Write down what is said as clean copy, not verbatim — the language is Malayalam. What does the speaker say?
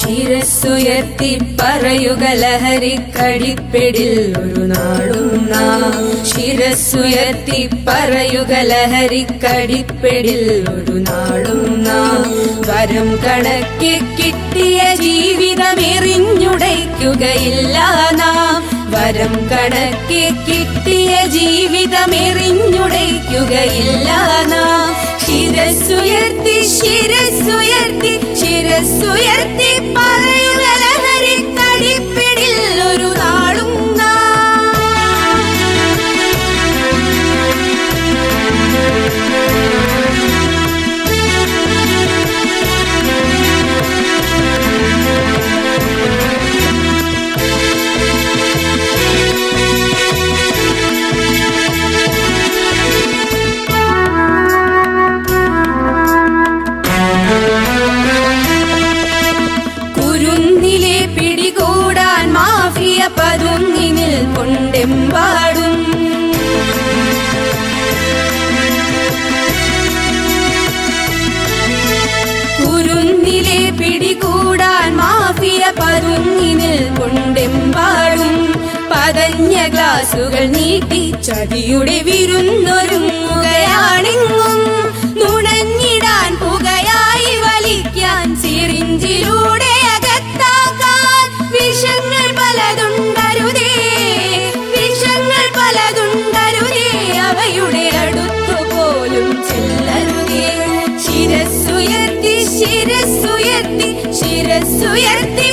ശിരസ്സുയർത്തി പറയുക ലഹരിക്കടിപ്പിടിൽ ഒരു നാളും നാം. ശിരസ്സുയർത്തി പറയുക ലഹരിക്കടിപ്പിടിൽ ഒരു നാളും നാം. വരം കണക്കെ കിട്ടിയ ജീവിതമെറിഞ്ഞുടയ്ക്കുകയില്ല നാം. വരം കണക്കെ കിട്ടിയ ജീവിതമെറിഞ്ഞുടയ്ക്കുകയില്ല നാം. ശിരസ്സുയർത്തി ശിരസ്സുയർത്തി ശിരസ്സുയർത്തി പറയുക ലഹരിക്കടിപ്പിടിൽ ഒരു നാളും പതുങ്ങിനിൽ കൊണ്ടെമ്പാടും. കുരുന്നിലെ പിടികൂടാൻ മാഫിയ പതുങ്ങിനിൽ കൊണ്ടെമ്പാടും. പതഞ്ഞ ഗ്ലാസുകൾ നീട്ടി ചതിയുടെ വിരുന്നൊരുങ്ങുകയാണെങ്ങും. നുണഞ്ഞിടാൻ പുകയായി വലിക്കാൻ സിറിഞ്ചിലൂടെ അകത്താക്കാൻ വിഷങ്ങൾ പലതുണ്ടരുതേ. വിഷങ്ങൾ പലതുണ്ടരുതേ. അവയുടെ അടുത്തുപോലും ചെല്ലരുതേ. ശിരസ്സുയർത്തി ശിരസ്സുയർത്തി ശിരസ്സുയർത്തി